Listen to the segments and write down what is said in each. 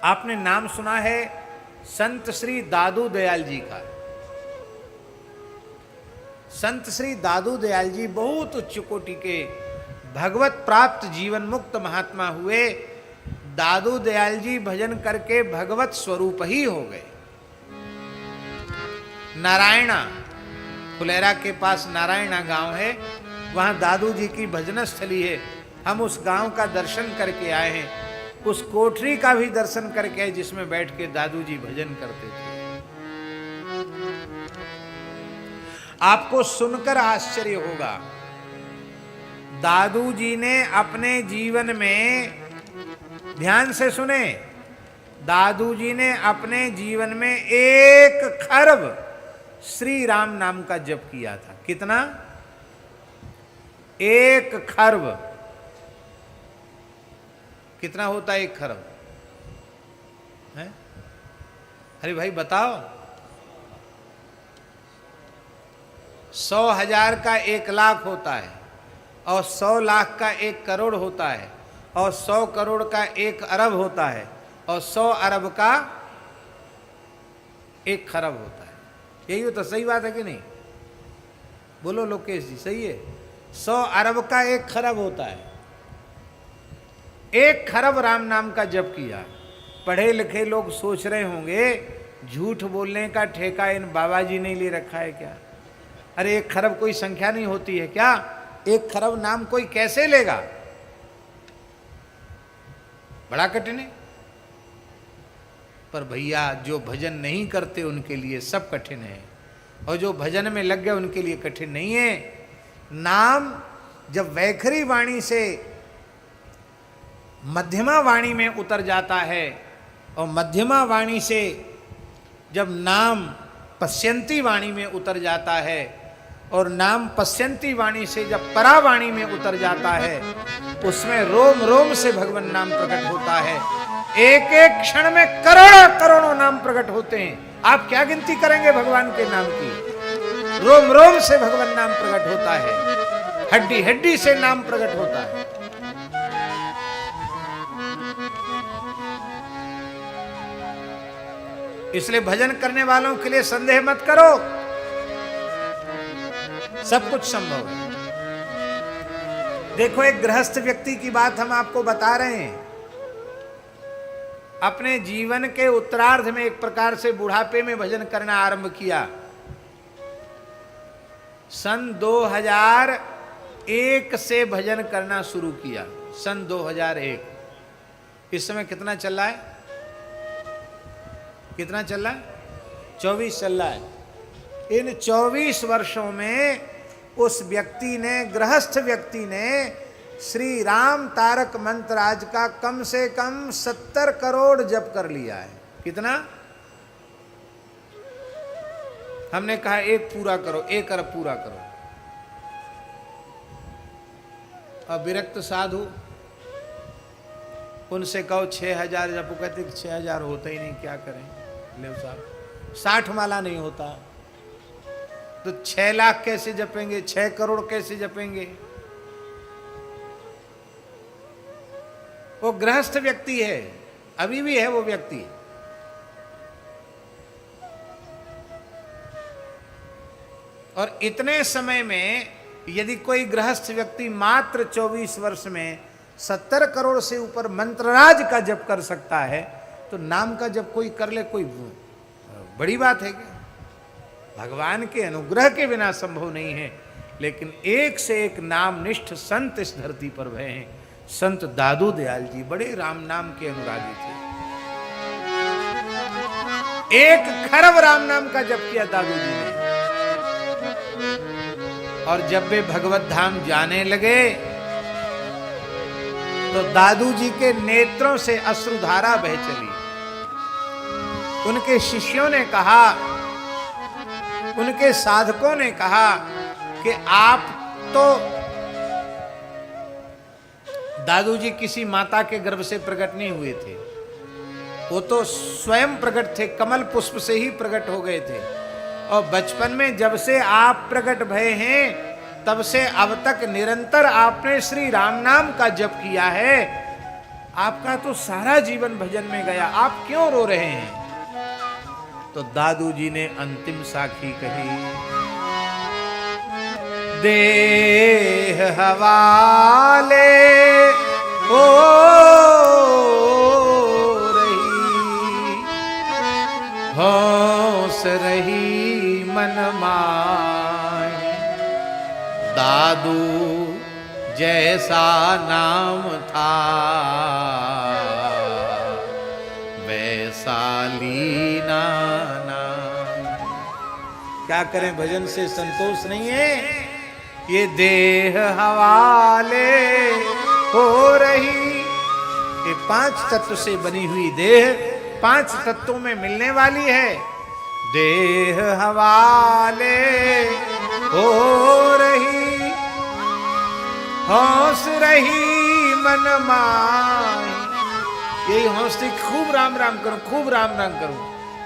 आपने नाम सुना है संत श्री दादू दयाल जी का। संत श्री दादू दयाल जी बहुत उच्च कोटि के भगवत प्राप्त जीवन मुक्त महात्मा हुए। दादू दयाल जी भजन करके भगवत स्वरूप ही हो गए। नारायणा, फुलेरा के पास नारायणा गांव है, वहां दादू जी की भजन स्थली है। हम उस गांव का दर्शन करके आए हैं, उस कोठरी का भी दर्शन करके आए जिसमें बैठ के दादू जी भजन करते थे। आपको सुनकर आश्चर्य होगा, दादू जी ने अपने जीवन में, ध्यान से सुने, दादू जी ने अपने जीवन में 1 खरब श्री राम नाम का जप किया था। कितना? 1 खरब। कितना होता है 1 खरब? है? अरे भाई बताओ। 100,000 का 1 लाख होता है, और 100 लाख का 1 करोड़ होता है, और 100 करोड़ का 1 अरब होता है, और 100 अरब का 1 खरब होता है। यही तो सही बात है कि नहीं? बोलो लोकेश जी, सही है? 100 अरब का 1 खरब होता है। 1 खरब राम नाम का जप किया। पढ़े लिखे लोग सोच रहे होंगे झूठ बोलने का ठेका इन बाबा जी ने ले रखा है क्या? अरे 1 खरब कोई संख्या नहीं होती है क्या? 1 खरब नाम कोई कैसे लेगा? बड़ा कठिन है। पर भैया जो भजन नहीं करते उनके लिए सब कठिन है, और जो भजन में लग गए उनके लिए कठिन नहीं है। नाम जब वैखरी वाणी से मध्यमा वाणी में उतर जाता है, और मध्यमा वाणी से जब नाम पश्यंती वाणी में उतर जाता है, और नाम पश्यंती वाणी से जब परावाणी में उतर जाता है, उसमें रोम रोम से भगवान नाम प्रकट होता है। एक एक क्षण में करोड़ों करोड़ों नाम प्रकट होते हैं। आप क्या गिनती करेंगे भगवान के नाम की? रोम रोम से भगवान नाम प्रकट होता है, हड्डी हड्डी से नाम प्रकट होता है। इसलिए भजन करने वालों के लिए संदेह मत करो, सब कुछ संभव है। देखो, एक गृहस्थ व्यक्ति की बात हम आपको बता रहे हैं। अपने जीवन के उत्तरार्ध में एक प्रकार से बुढ़ापे में भजन करना आरंभ किया। सन 2001 से भजन करना शुरू किया। सन 2001। इस समय कितना चल रहा है? कितना चल रहा है? 24 चल रहा है। इन 24 वर्षों में उस व्यक्ति ने, गृहस्थ व्यक्ति ने, श्री राम तारक मंत्र आज का कम से कम 70 करोड़ जप कर लिया है। कितना? हमने कहा 1 पूरा करो, 1 अरब पूरा करो। अब विरक्त साधु, उनसे कहो 6,000 जप, कहते 6,000 होता ही नहीं, क्या करें ले साहब, 60 माला नहीं होता तो 6 लाख कैसे जपेंगे, 6 करोड़ कैसे जपेंगे? वो गृहस्थ व्यक्ति है, अभी भी है वो व्यक्ति। और इतने समय में यदि कोई गृहस्थ व्यक्ति मात्र 24 वर्ष में 70 करोड़ से ऊपर मंत्रराज का जप कर सकता है, तो नाम का जप कोई कर ले, कोई बड़ी बात है क्या? भगवान के अनुग्रह के बिना संभव नहीं है। लेकिन एक से एक नामनिष्ठ संत इस धरती पर भय हैं। संत दादू दयाल जी बड़े राम नाम के अनुरागी थे। 1 खरब राम नाम का जप किया दादू जी ने। और जब वे भगवत धाम जाने लगे तो दादू जी के नेत्रों से अश्रुधारा बह चली। उनके शिष्यों ने कहा, उनके साधकों ने कहा कि आप तो, दादू जी किसी माता के गर्भ से प्रकट नहीं हुए थे, वो तो स्वयं प्रकट थे, कमल पुष्प से ही प्रकट हो गए थे। और बचपन में जब से आप प्रकट भये हैं, तब से अब तक निरंतर आपने श्री राम नाम का जप किया है। आपका तो सारा जीवन भजन में गया, आप क्यों रो रहे हैं? तो दादू जी ने अंतिम साखी कही, देह हवाले हो रही, होश रही मन माए, दादू जैसा नाम था वैसा लीना नाम। क्या करें, भजन से संतोष नहीं है। ये देह हवाले हो रही, ये 5 तत्व से बनी हुई देह 5 तत्वों में मिलने वाली है। देह हवाले हो रही, होश रही मन माई। यही हौसली खूब राम राम करूं, खूब राम राम करूं,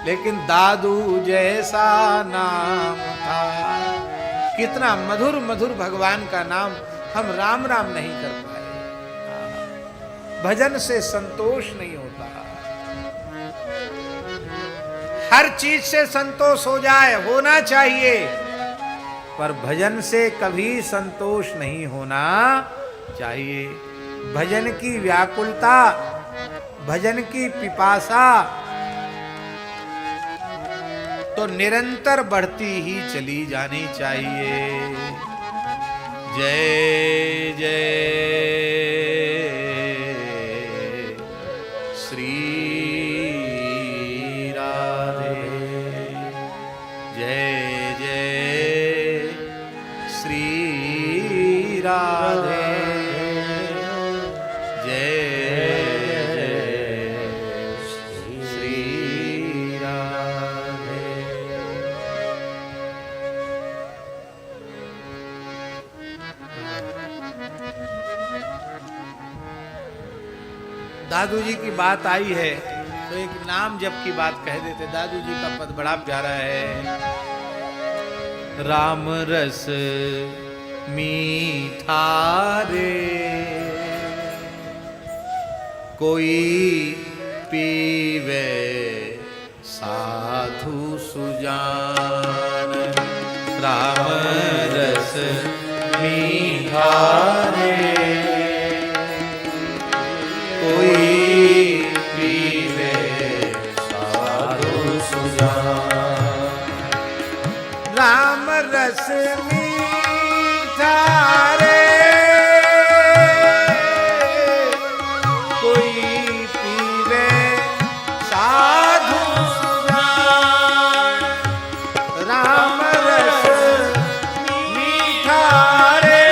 लेकिन दादू जैसा नाम था। कितना मधुर मधुर भगवान का नाम हम राम राम नहीं कर पाए। भजन से संतोष नहीं होता। हर चीज से संतोष हो जाए, होना चाहिए, पर भजन से कभी संतोष नहीं होना चाहिए। भजन की व्याकुलता, भजन की पिपासा तो निरंतर बढ़ती ही चली जानी चाहिए। जय जय श्री राधे, जय जय श्री राधे, दादू जी की बात आई है तो एक नाम जप की बात कह देते। दादू जी का पद बड़ा प्यारा है। राम रस मीठा रे कोई पीवे साधु सुजान। राम रस मीठा रे कोई पीवे साधु सुजान। राम रस मीठा रे कोई पीवे साधु सुजान। राम रस मीठा रे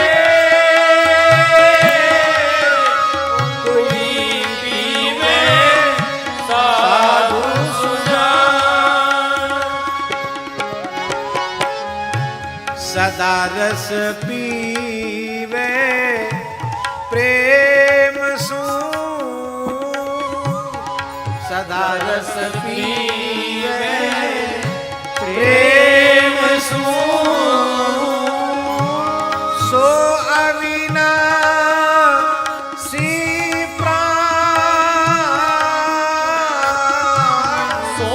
सदा रस पीवे प्रेम सू, सदा रस पीवे प्रेम सू। सो अविनाशी प्राण, सो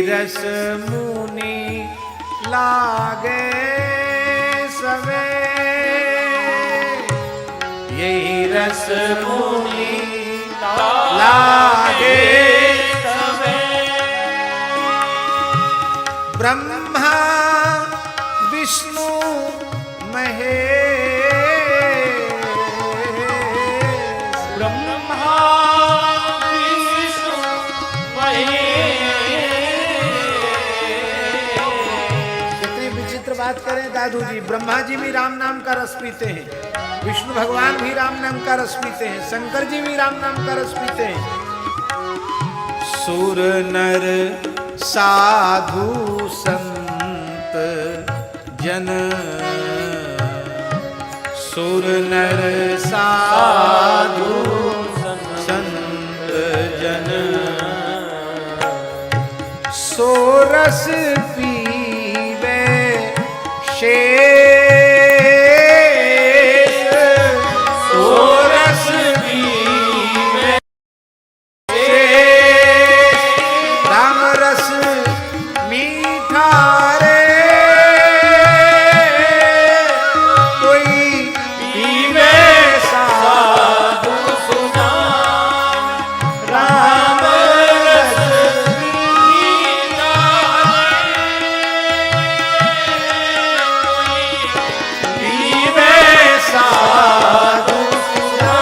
रस मुनि लागे सवे, यही रस मुनि लागे ब्रह्मा विष्णु महेश ब्रह्मा विष्णु महेश। कितनी विचित्र बात करें दादू जी, ब्रह्मा जी भी राम नाम का रस पीते हैं, विष्णु भगवान भी राम नाम का रस पीते हैं, शंकर जी भी राम नाम का रस पीते हैं। सुर नर साधु संत जन, सुर नर साधु संत जन, सोरस पीवे शेष, सोरस पीवे शेष, राम रस मीठा रे कोई पीवे साधु सुना, राम रस मीठा पीवे साधु सुना,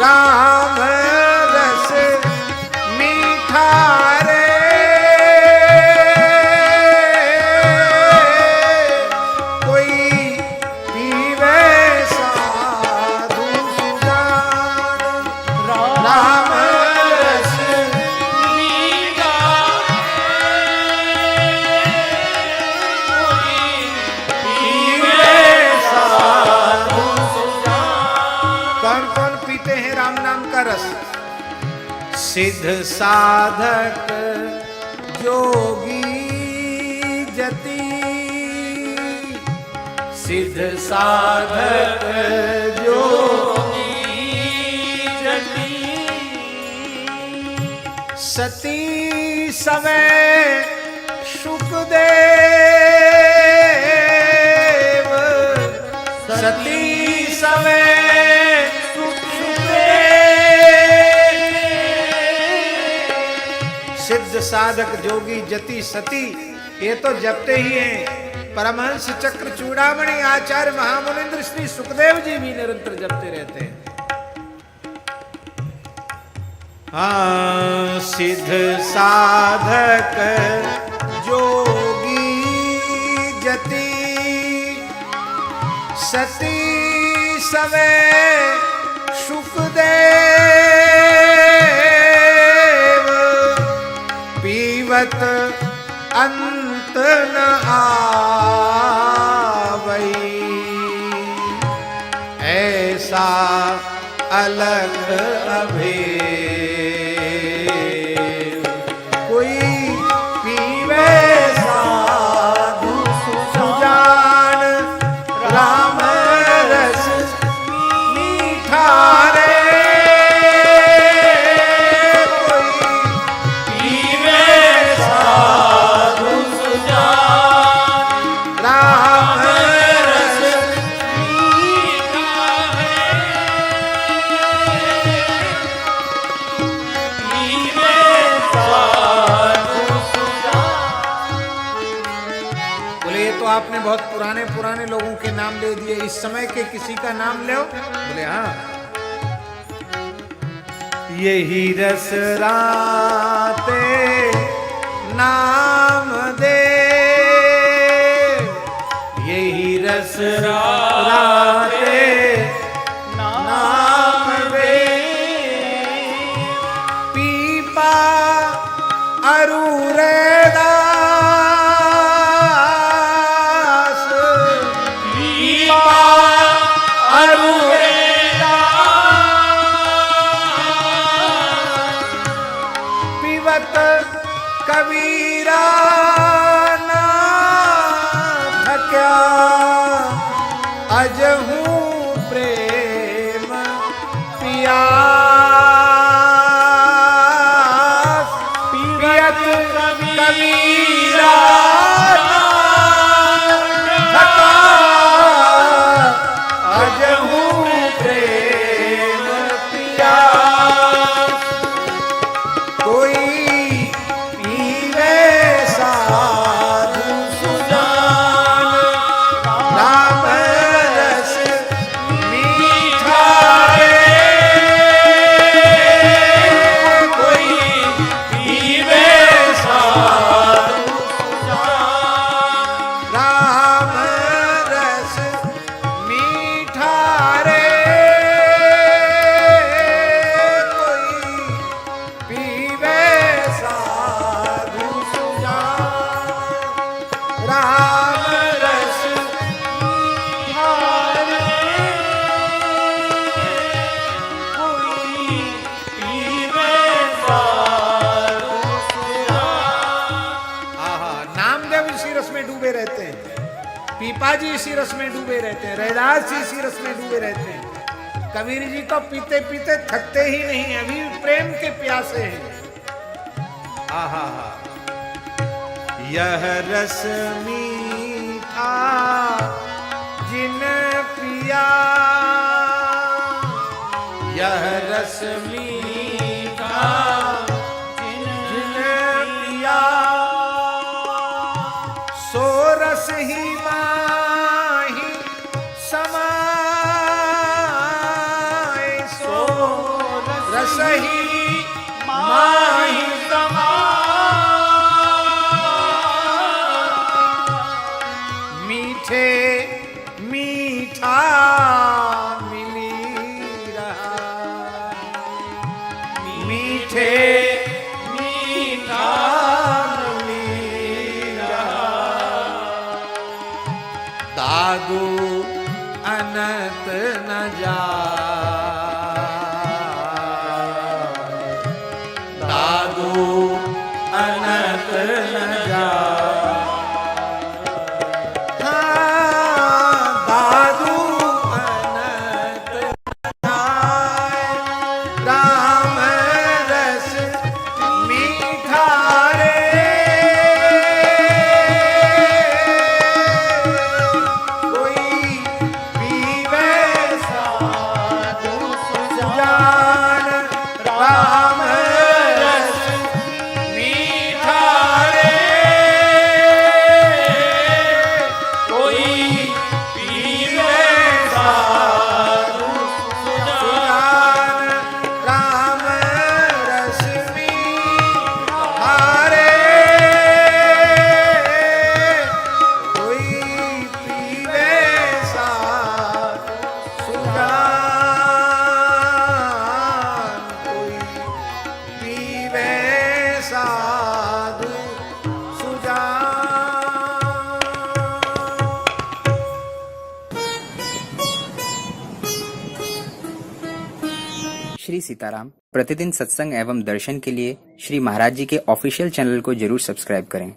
राम रस मीठा रे कोई पीवे साधु सुना, राम रस मीठा पीवे साधु सुना। कौन कौन पीते हैं राम नाम का रस? सिद्ध साधक जोगी जति, सिद्ध साधक जोगी जति, सती समय सुखदेव, सती समय सुखदेव, सिद्ध साधक जोगी जति सती, ये तो जपते ही हैं। परमहंस चक्र चूड़ामणि आचार्य महामुनिंद्र श्री सुखदेव जी भी निरंतर जपते रहते हैं। हाँ, सिद्ध साधक जोगी जति, सती समय सुखदेव, पीवत अंत न आवई, ऐसा अलग अभेद कोई पीवे साधु सुजान, राम रस मीठा रे कोई पीवे साधु सुजान, राम रस मीठा पीवे साधु सुजान। बोले ये तो आपने बहुत पुराने पुराने लोगों के नाम ले दिए, इस समय के किसी का नाम ले। बोले हाँ, यही रस राते नाम दे, यही रस राते नाम दे, पीपा अरूरे दास, पीपा अरूरे दास, पीवत कबीरा ना थक्या अजहू तुलसीदास जी इसी रस में डूबे रहते हैं, रैदास जी इसी रस में डूबे रहते हैं। कबीर जी तो पीते पीते थकते ही नहीं, अभी प्रेम के प्यासे हैं। आहा, यह रस मीठा जिन पिया, यह रस मीठा जिन पिया, सो रस ही माही समाए, सो रस ही माही मीठे मीठा मिली रहा, मीठे मीठा मिली रहा, दादू अनंत न जा, दादू अनंत न जा, राम रस मीठा रे, कोई पीवे साधु सुजान, राम रस मीठा रे, कोई पीवे साधु सुजान, राम रस मीठा रे, कोई पीवे साधु सुजान, कोई पीवे साधु सुजान। श्री सीताराम। प्रतिदिन सत्संग एवं दर्शन के लिए श्री महाराज जी के ऑफिशियल चैनल को जरूर सब्सक्राइब करें।